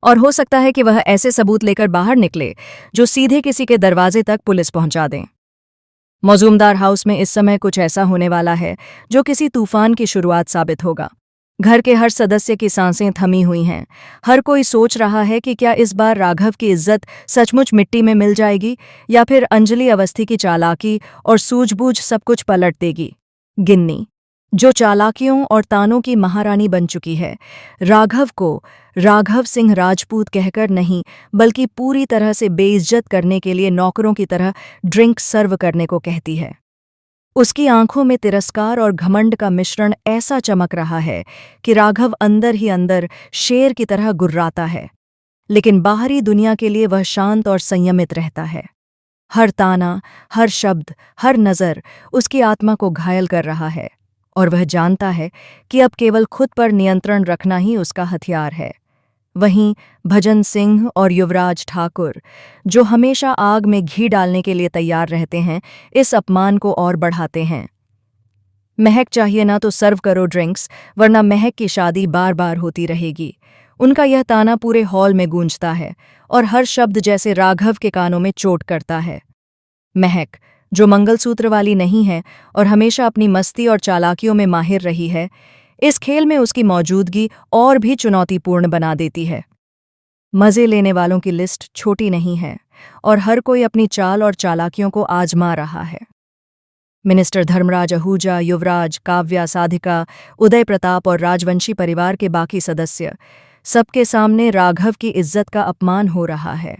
और हो सकता है कि वह ऐसे सबूत लेकर बाहर निकले जो सीधे किसी के दरवाजे तक पुलिस पहुंचा दें। मौजूमदार हाउस में इस समय कुछ ऐसा होने वाला है जो किसी तूफान की शुरुआत साबित होगा। घर के हर सदस्य की सांसें थमी हुई हैं। हर कोई सोच रहा है कि क्या इस बार राघव की इज्जत सचमुच मिट्टी में मिल जाएगी या फिर अंजलि अवस्थी की चालाकी और सूझबूझ सब कुछ पलट देगी। गिन्नी, जो चालाकियों और तानों की महारानी बन चुकी है, राघव को राघव सिंह राजपूत कहकर नहीं बल्कि पूरी तरह से बेइज्जत करने के लिए नौकरों की तरह ड्रिंक सर्व करने को कहती है। उसकी आंखों में तिरस्कार और घमंड का मिश्रण ऐसा चमक रहा है कि राघव अंदर ही अंदर शेर की तरह गुर्राता है, लेकिन बाहरी दुनिया के लिए वह शांत और संयमित रहता है। हर ताना, हर शब्द, हर नज़र उसकी आत्मा को घायल कर रहा है और वह जानता है कि अब केवल खुद पर नियंत्रण रखना ही उसका हथियार है। वहीं भजन सिंह और युवराज ठाकुर, जो हमेशा आग में घी डालने के लिए तैयार रहते हैं, इस अपमान को और बढ़ाते हैं। महक चाहिए ना तो सर्व करो ड्रिंक्स, वरना महक की शादी बार बार होती रहेगी। उनका यह ताना पूरे हॉल में गूंजता है और हर शब्द जैसे राघव के कानों में चोट करता है। महक, जो मंगलसूत्र वाली नहीं है और हमेशा अपनी मस्ती और चालाकियों में माहिर रही है, इस खेल में उसकी मौजूदगी और भी चुनौतीपूर्ण बना देती है। मज़े लेने वालों की लिस्ट छोटी नहीं है और हर कोई अपनी चाल और चालाकियों को आजमा रहा है। मिनिस्टर धर्मराज आहूजा, युवराज, काव्या, साधिका, उदय प्रताप और राजवंशी परिवार के बाकी सदस्य, सबके सामने राघव की इज्जत का अपमान हो रहा है।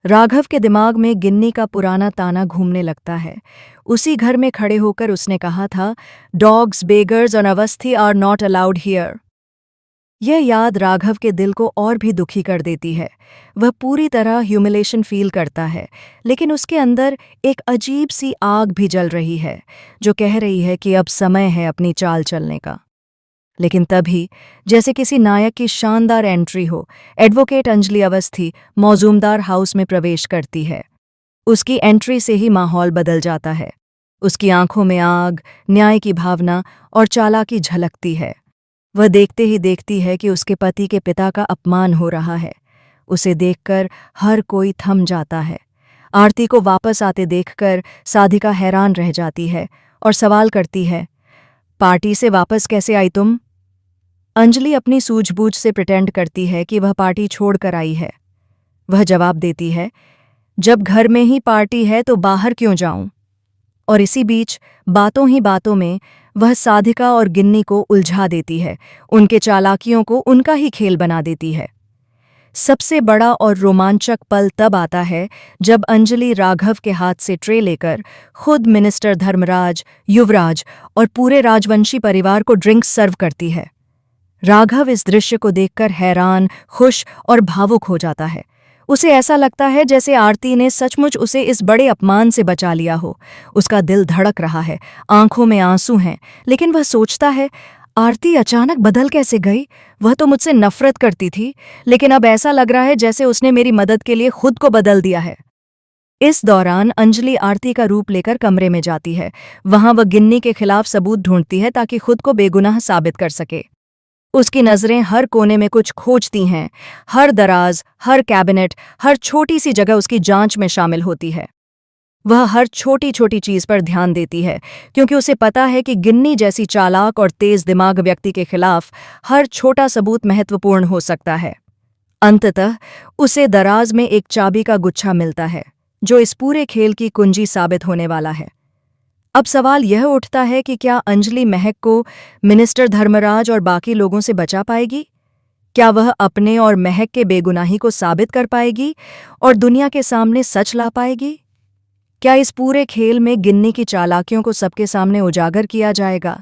राघव के दिमाग में गिन्नी का पुराना ताना घूमने लगता है। उसी घर में खड़े होकर उसने कहा था, डॉग्स, बेगर्स और Awasthi are not allowed here. यह याद राघव के दिल को और भी दुखी कर देती है। वह पूरी तरह ह्यूमिलेशन फील करता है, लेकिन उसके अंदर एक अजीब सी आग भी जल रही है जो कह रही है कि अब समय है अपनी चाल चलने का। लेकिन तभी, जैसे किसी नायक की शानदार एंट्री हो, एडवोकेट अंजलि अवस्थी मौजूमदार हाउस में प्रवेश करती है। उसकी एंट्री से ही माहौल बदल जाता है। उसकी आंखों में आग, न्याय की भावना और चालाकी झलकती है। वह देखते ही देखती है कि उसके पति के पिता का अपमान हो रहा है। उसे देखकर हर कोई थम जाता है। आरती को वापस आते देखकर साधिका हैरान रह जाती है और सवाल करती है, पार्टी से वापस कैसे आई तुम? अंजलि अपनी सूझबूझ से प्रिटेंड करती है कि वह पार्टी छोड़कर आई है। वह जवाब देती है, जब घर में ही पार्टी है तो बाहर क्यों जाऊं? और इसी बीच बातों ही बातों में वह साधिका और गिन्नी को उलझा देती है, उनके चालाकियों को उनका ही खेल बना देती है। सबसे बड़ा और रोमांचक पल तब आता है जब अंजलि राघव के हाथ से ट्रे लेकर खुद मिनिस्टर धर्मराज, युवराज और पूरे राजवंशी परिवार को ड्रिंक्स सर्व करती है। राघव इस दृश्य को देखकर हैरान, खुश और भावुक हो जाता है। उसे ऐसा लगता है जैसे आरती ने सचमुच उसे इस बड़े अपमान से बचा लिया हो। उसका दिल धड़क रहा है, आंखों में आंसू हैं, लेकिन वह सोचता है, आरती अचानक बदल कैसे गई? वह तो मुझसे नफरत करती थी, लेकिन अब ऐसा लग रहा है जैसे उसने मेरी मदद के लिए खुद को बदल दिया है। इस दौरान अंजलि आरती का रूप लेकर कमरे में जाती है। वहां वह गिन्नी के खिलाफ सबूत ढूंढती है ताकि खुद को बेगुनाह साबित कर सके। उसकी नज़रें हर कोने में कुछ खोजती हैं। हर दराज, हर कैबिनेट, हर छोटी सी जगह उसकी जांच में शामिल होती है। वह हर छोटी छोटी चीज पर ध्यान देती है, क्योंकि उसे पता है कि गिन्नी जैसी चालाक और तेज दिमाग व्यक्ति के खिलाफ हर छोटा सबूत महत्वपूर्ण हो सकता है। अंततः उसे दराज में एक चाबी का गुच्छा मिलता है, जो इस पूरे खेल की कुंजी साबित होने वाला है। अब सवाल यह उठता है कि क्या अंजलि महक को मिनिस्टर धर्मराज और बाकी लोगों से बचा पाएगी? क्या वह अपने और महक के बेगुनाही को साबित कर पाएगी और दुनिया के सामने सच ला पाएगी? क्या इस पूरे खेल में गिन्नी की चालाकियों को सबके सामने उजागर किया जाएगा?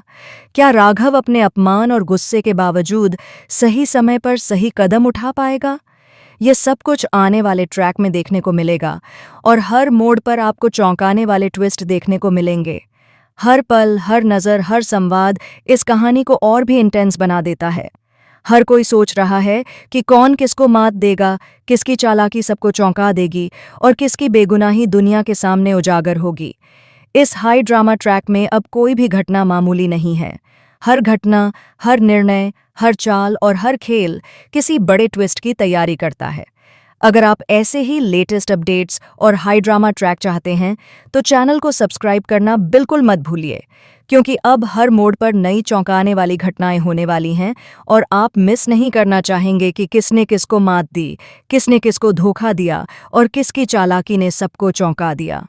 क्या राघव अपने अपमान और गुस्से के बावजूद सही समय पर सही कदम उठा पाएगा? ये सब कुछ आने वाले ट्रैक में देखने को मिलेगा और हर मोड़ पर आपको चौंकाने वाले ट्विस्ट देखने को मिलेंगे। हर पल, हर नज़र, हर संवाद इस कहानी को और भी इंटेंस बना देता है। हर कोई सोच रहा है कि कौन किसको मात देगा, किसकी चालाकी सबको चौंका देगी और किसकी बेगुनाही दुनिया के सामने उजागर होगी। इस हाई ड्रामा ट्रैक में अब कोई भी घटना मामूली नहीं है। हर घटना, हर निर्णय, हर चाल और हर खेल किसी बड़े ट्विस्ट की तैयारी करता है। अगर आप ऐसे ही लेटेस्ट अपडेट्स और हाई ड्रामा ट्रैक चाहते हैं तो चैनल को सब्सक्राइब करना बिल्कुल मत भूलिए, क्योंकि अब हर मोड़ पर नई चौंकाने वाली घटनाएं होने वाली हैं और आप मिस नहीं करना चाहेंगे कि किसने किसको मात दी, किसने किसको धोखा दिया और किसकी चालाकी ने सबको चौंका दिया।